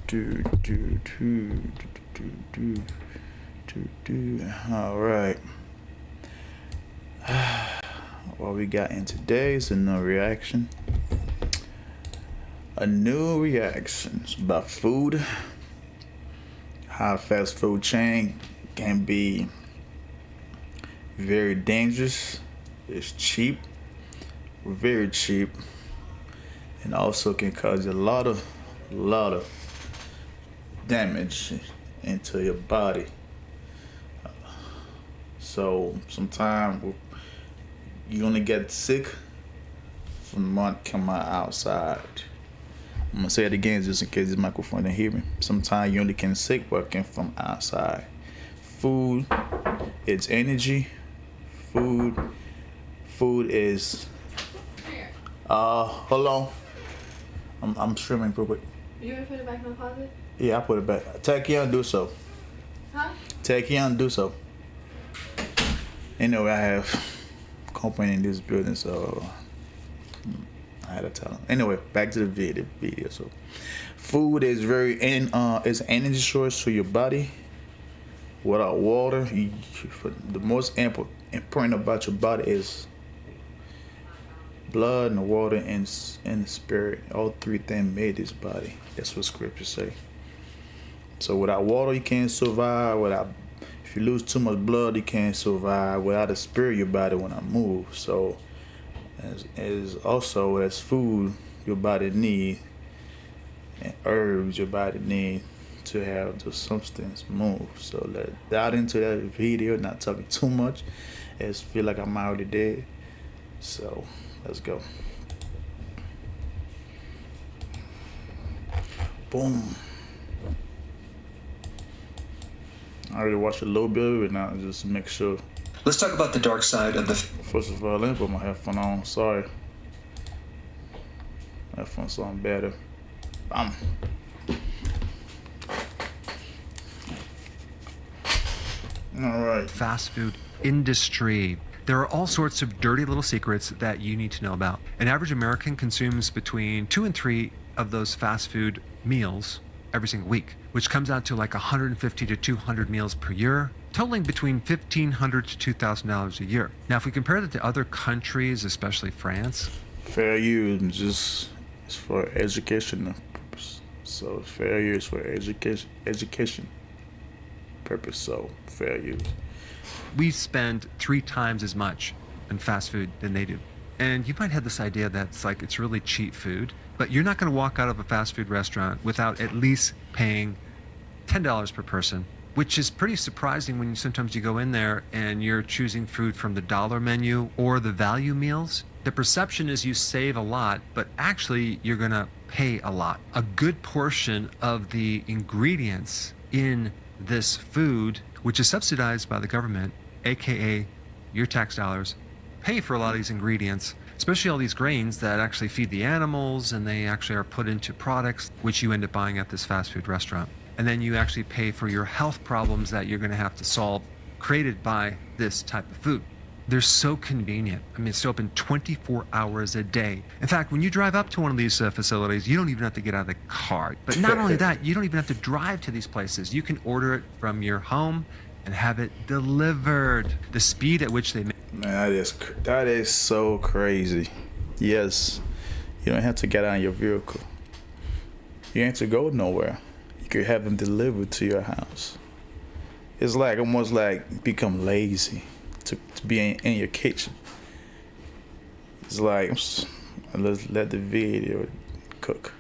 do, do, do, do, do, do. All right. What we got in today is a new reaction. A new reaction about food. How a fast food chain can be very dangerous. It's cheap, very cheap, and also can cause a lot of damage into your body. So sometimes you only get sick from what come out outside. I'm gonna say it again just in case this microphone didn't hear me. Sometimes you only get sick working from outside. Food, it's energy. Food is. Hold on. I'm streaming real quick. You want to put it back in the closet? Yeah, I put it back. Tell Keon do so. Huh? Tell Keon do so. Anyway, I have company in this building, so I had to tell him. Anyway, back to the video. So, food is is an energy source to your body. Without water, the most important about your body is blood and water and the spirit. All three things made this body. That's what scriptures say. So without water, you can't survive. If you lose too much blood, you can't survive. Without the spirit, your body will not move. So as food your body needs, and herbs your body needs to have the substance move. So let's dive into that video, not talking too much. I just feel like I'm already dead. So let's go. Boom. I already watched a little bit of it now, just to make sure. Let's talk about the dark side of the... First of all, let me put my headphone on. Sorry. Headphones sound better. All right. Fast food industry. There are all sorts of dirty little secrets that you need to know about. An average American consumes between 2 and 3 of those fast food meals every single week, which comes out to like 150 to 200 meals per year, totaling between $1,500 to $2,000 a year. Now, if we compare that to other countries, especially France, fair use just is for educational purpose. So fair use for education purpose. So fair use. we spend 3 times as much in fast food than they do. And you might have this idea that's like it's really cheap food, but you're not going to walk out of a fast food restaurant without at least paying $10 per person, which is pretty surprising when sometimes you go in there and you're choosing food from the dollar menu or the value meals. The perception is you save a lot, but actually you're going to pay a lot. A good portion of the ingredients in this food, which is subsidized by the government, aka your tax dollars, pay for a lot of these ingredients, especially all these grains that actually feed the animals, and they actually are put into products which you end up buying at this fast food restaurant. And then you actually pay for your health problems that you're going to have to solve created by this type of food. They're so convenient. I mean, it's open 24 hours a day. In fact, when you drive up to one of these facilities, you don't even have to get out of the car. But not only that, you don't even have to drive to these places. You can order it from your home and have it delivered. The speed at which they make. Man, that is so crazy. Yes, you don't have to get out of your vehicle. You don't have to go nowhere. You could have them delivered to your house. It's like almost like become lazy to be in your kitchen. It's like let's let the video cook.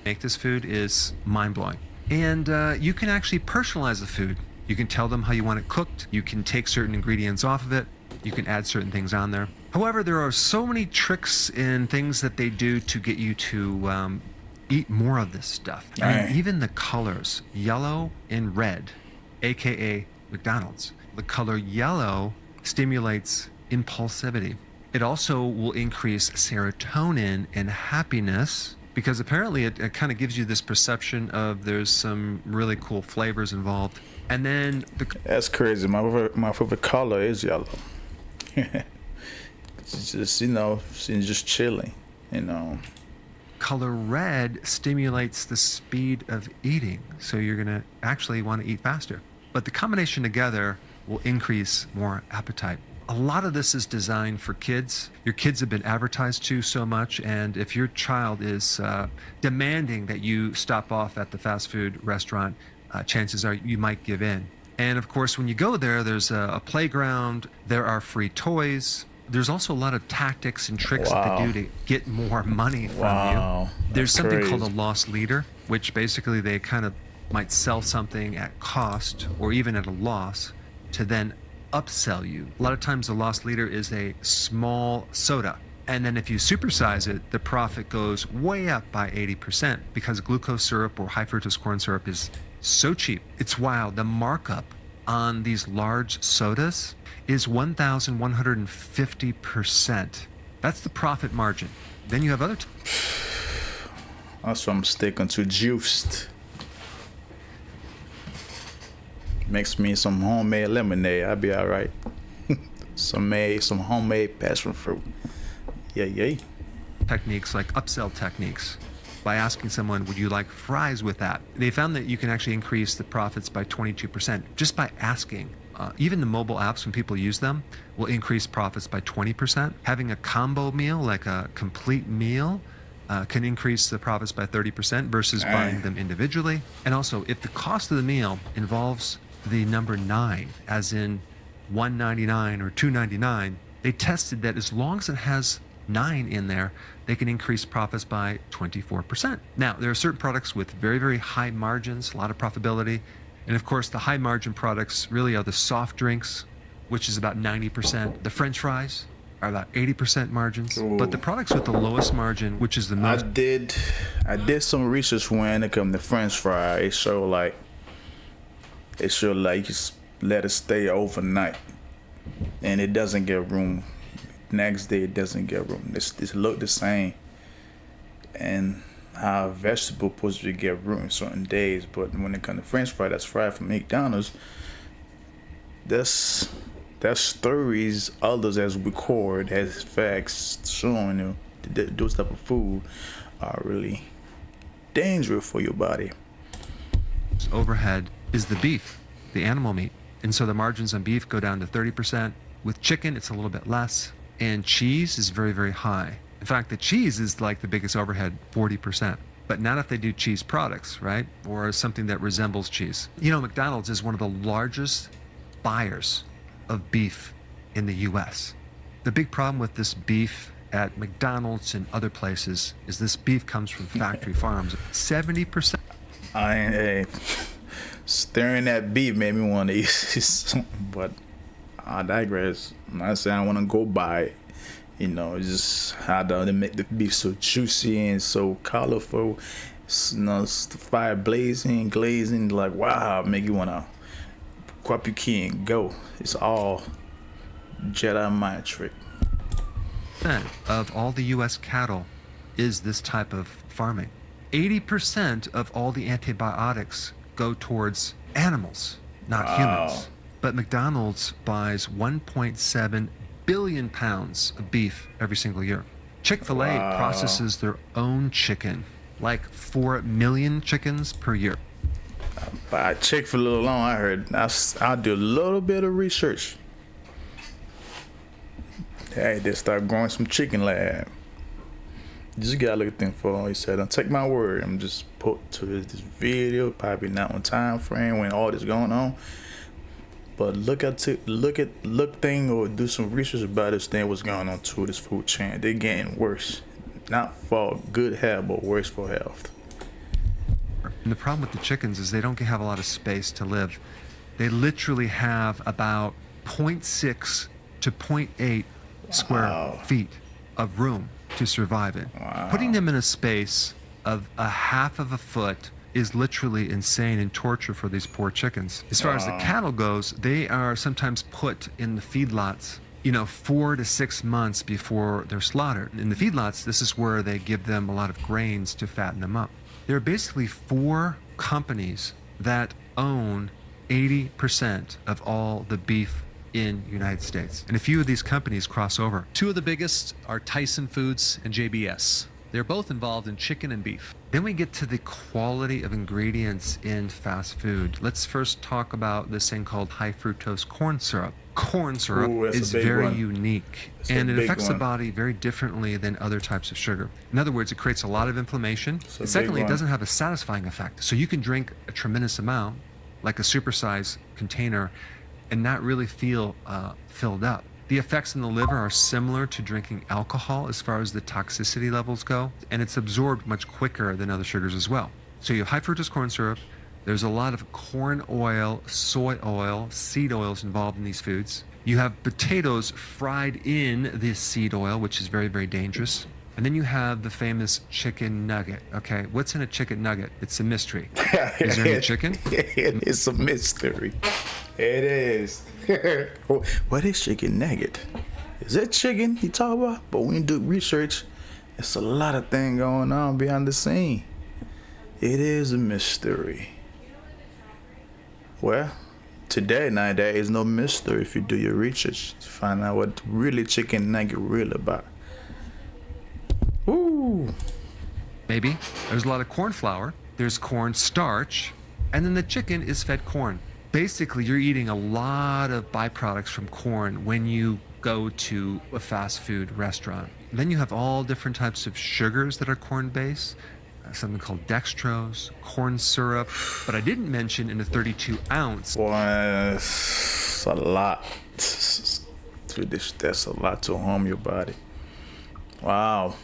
Make this food is mind-blowing. And you can actually personalize the food. You can tell them how you want it cooked. You can take certain ingredients off of it. You can add certain things on there. However, there are so many tricks and things that they do to get you to eat more of this stuff. I mean, even the colors, yellow and red, aka McDonald's. The color yellow stimulates impulsivity. It also will increase serotonin and happiness, because apparently it kind of gives you this perception of there's some really cool flavors involved. And then that's crazy. My favorite color is yellow. It's just, just chilling, Color red stimulates the speed of eating, so you're going to actually want to eat faster. But the combination together will increase more appetite. A lot of this is designed for kids. Your kids have been advertised to so much, and if your child is demanding that you stop off at the fast food restaurant, chances are you might give in. And of course, when you go there, there's a playground, there are free toys. There's also a lot of tactics and tricks that they do to get more money from you. There's something called a loss leader, which basically they kind of might sell something at cost or even at a loss to then upsell you. A lot of times the loss leader is a small soda. And then if you supersize it, the profit goes way up by 80% because glucose syrup or high fructose corn syrup is so cheap. It's wild. The markup on these large sodas is 1,150%. That's the profit margin. Then you have other That's why I'm sticking to juiced. Mix me some homemade lemonade, I'll be all right. some homemade passion fruit. Yay. techniques like upsell techniques by asking someone, would you like fries with that? They found that you can actually increase the profits by 22% just by asking. Even the mobile apps, when people use them, will increase profits by 20%. Having a combo meal, like a complete meal, can increase the profits by 30% versus buying them individually. And also, if the cost of the meal involves the number 9, as in $1.99 or $2.99, they tested that as long as it has 9 in there, they can increase profits by 24%. Now, there are certain products with very, very high margins, a lot of profitability. And of course, the high margin products really are the soft drinks, which is about 90%. The French fries are about 80% margins. Ooh. But the products with the lowest margin, which is the most... I did some research when it comes to French fry. It showed like you just let it stay overnight, and it doesn't get room. Next day it doesn't get room. It look the same, and how a vegetable supposed to get room certain days, but when it comes to French fry that's fried from McDonald's, that's stories others as record as facts showing you that those type of food are really dangerous for your body. overhead is the beef, the animal meat. And so the margins on beef go down to 30%. With chicken, it's a little bit less. And cheese is very, very high. In fact, the cheese is like the biggest overhead, 40%. But not if they do cheese products, right? Or something that resembles cheese. You know, McDonald's is one of the largest buyers of beef in the U.S. The big problem with this beef at McDonald's and other places is this beef comes from factory farms. 70%. Staring at beef made me want to eat something, but I digress. I'm not saying I want to go buy it. You know, it's just how they make the beef so juicy and so colorful. You know, it's the fire blazing, glazing, like wow, make you want to grab your key and go. It's all Jedi mind trick. Of all the U.S. cattle is this type of farming. 80% of all the antibiotics go towards animals, not humans. But McDonald's buys 1.7 billion pounds of beef every single year. Chick-fil-A processes their own chicken, like 4 million chickens per year. By Chick-fil-A alone, I heard, I'll do a little bit of research. Hey, they start growing some chicken lab. You just gotta look at them for. He said, "Don't take my word. I'm just put to this video, probably not on time frame when all this going on. But look thing or do some research about this thing. What's going on to this food chain? They're getting worse, not for good health, but worse for health." And the problem with the chickens is they don't have a lot of space to live. They literally have about 0.6 to 0.8 square feet of room to survive in. Putting them in a space of a half of a foot is literally insane and torture for these poor chickens. As far as the cattle goes, they are sometimes put in the feedlots, 4 to 6 months before they're slaughtered. In the feedlots, this is where they give them a lot of grains to fatten them up. There are basically 4 companies that own 80% of all the beef in the United States. And a few of these companies cross over. 2 of the biggest are Tyson Foods and JBS. They're both involved in chicken and beef. Then we get to the quality of ingredients in fast food. Let's first talk about this thing called high fructose corn syrup. Corn syrup Ooh, that's a is big very one. unique, That's a and it big affects the one. body very differently than other types of sugar. In other words, it creates a lot of inflammation. It's a And big secondly, it one. doesn't have a satisfying effect. So you can drink a tremendous amount, like a supersized container, and not really feel filled up. The effects in the liver are similar to drinking alcohol as far as the toxicity levels go, and it's absorbed much quicker than other sugars as well. So you have high fructose corn syrup. There's a lot of corn oil, soy oil, seed oils involved in these foods. You have potatoes fried in this seed oil, which is very, very dangerous. And then you have the famous chicken nugget. Okay, what's in a chicken nugget? It's a mystery. Is there any chicken? It's a mystery. It is. What is chicken nugget? Is it chicken you talk about? But when you do research, it's a lot of things going on behind the scene. It is a mystery. Well, today, now there is no mystery if you do your research to find out what really chicken nugget really about. Ooh. Maybe. There's a lot of corn flour. There's corn starch. And then the chicken is fed corn. Basically, you're eating a lot of byproducts from corn when you go to a fast food restaurant. Then you have all different types of sugars that are corn-based, something called dextrose, corn syrup. But I didn't mention in a 32 ounce, Boy, that's a lot. That's a lot to harm your body. Wow.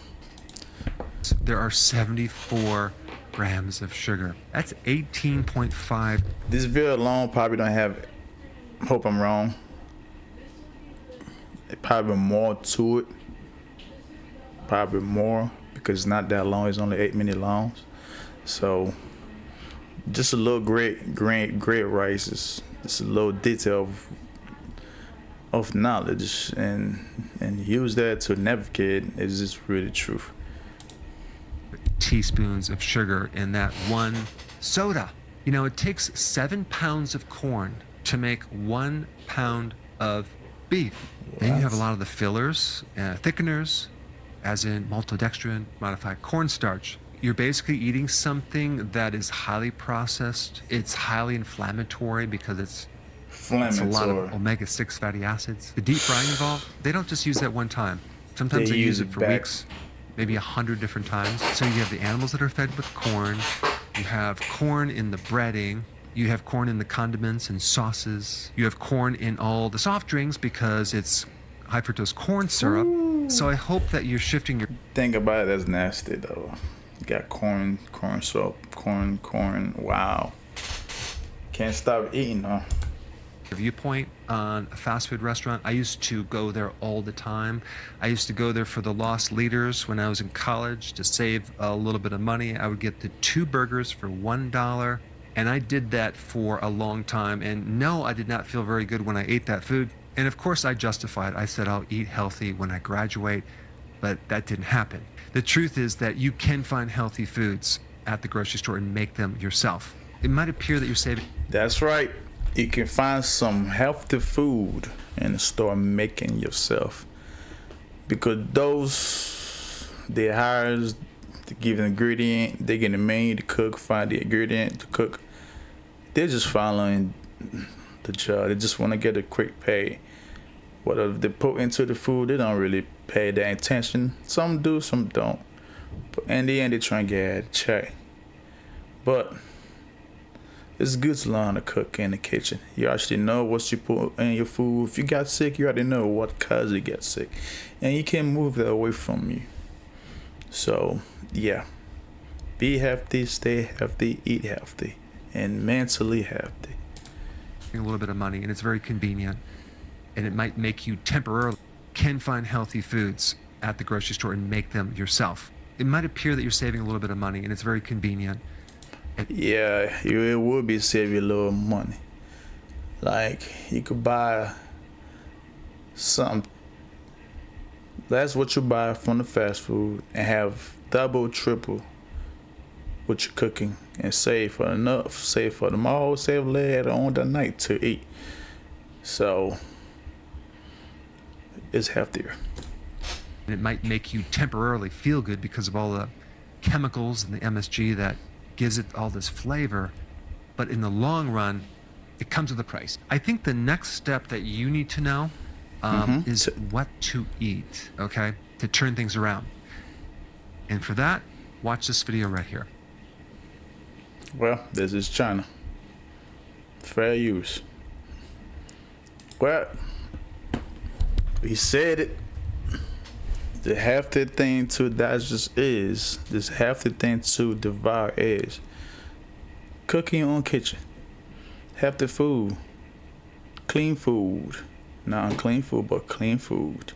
there are 74 grams of sugar. That's 18.5. This video alone probably don't have, hope I'm wrong, probably more to it. Probably more because it's not that long. It's only 8 minutes long. So just a little great rice. Just a little detail of knowledge and use that to navigate is just really truth. Teaspoons of sugar in that one soda. You know, it takes 7 pounds of corn to make 1 pound of beef. Then you have a lot of the fillers, thickeners, as in maltodextrin, modified cornstarch. You're basically eating something that is highly processed. It's highly inflammatory because it's a lot of omega-6 fatty acids. The deep frying involved, they don't just use that one time. Sometimes they use it for weeks, maybe 100 different times. So you have the animals that are fed with corn. You have corn in the breading. You have corn in the condiments and sauces. You have corn in all the soft drinks because it's high fructose corn syrup. Ooh. So I hope that you're shifting your... Think about it, that's nasty though. You got corn syrup, corn, wow. Can't stop eating, huh? Viewpoint on a fast food restaurant. I used to go there all the time. I used to go there for the lost leaders when I was in college to save a little bit of money. I would get the 2 burgers for $1, and I did that for a long time. And no, I did not feel very good when I ate that food. And of course I justified. I said I'll eat healthy when I graduate, but that didn't happen. The truth is that you can find healthy foods at the grocery store and make them yourself. It might appear that you're saving. That's right. You can find some healthy food in the store making yourself. Because those, they hire to give an ingredient, they get the maid to cook, find the ingredient to cook. They're just following the job. They just want to get a quick pay. Whatever they put into the food, they don't really pay their attention. Some do, some don't. But in the end, they try and get a check. But it's good to learn to cook in the kitchen. You actually know what you put in your food. If you got sick, you already know what cause you get sick. And you can't move that away from you. So, yeah. Be healthy, stay healthy, eat healthy, and mentally healthy. A little bit of money, and it's very convenient. And it might make you temporarily can find healthy foods at the grocery store and make them yourself. It might appear that you're saving a little bit of money, and it's very convenient. Yeah, it would be saving a little money. Like, you could buy something. That's what you buy from the fast food and have double, triple what you're cooking and save for enough. Save for tomorrow, save later on the night to eat. So, it's healthier. And it might make you temporarily feel good because of all the chemicals and the MSG that gives it all this flavor. But in the long run, it comes with a price. I think the next step that you need to know is what to eat, okay, to turn things around. And for that, watch this video right here. Well, this is China. Fair use. Well, he said it. The half the thing to digest is, this half the thing to devour is cooking your own kitchen. Half the food, clean food. Not unclean food, but clean food.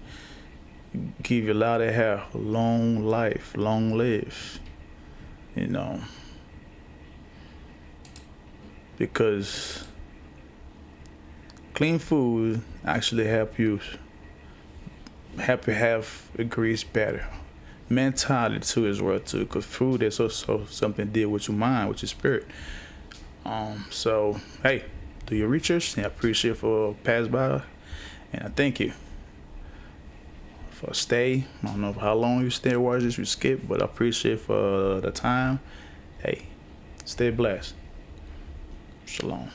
Give you a lot of health, long life, long live. You know. Because clean food actually help you have a grease better. Mentality too as well too, because food is also something to deal with your mind, with your spirit. So hey, do your research, and I appreciate for pass by, and I thank you for stay. I don't know how long you stay, watch this, you skip, but I appreciate for the time. Hey, stay blessed. Shalom.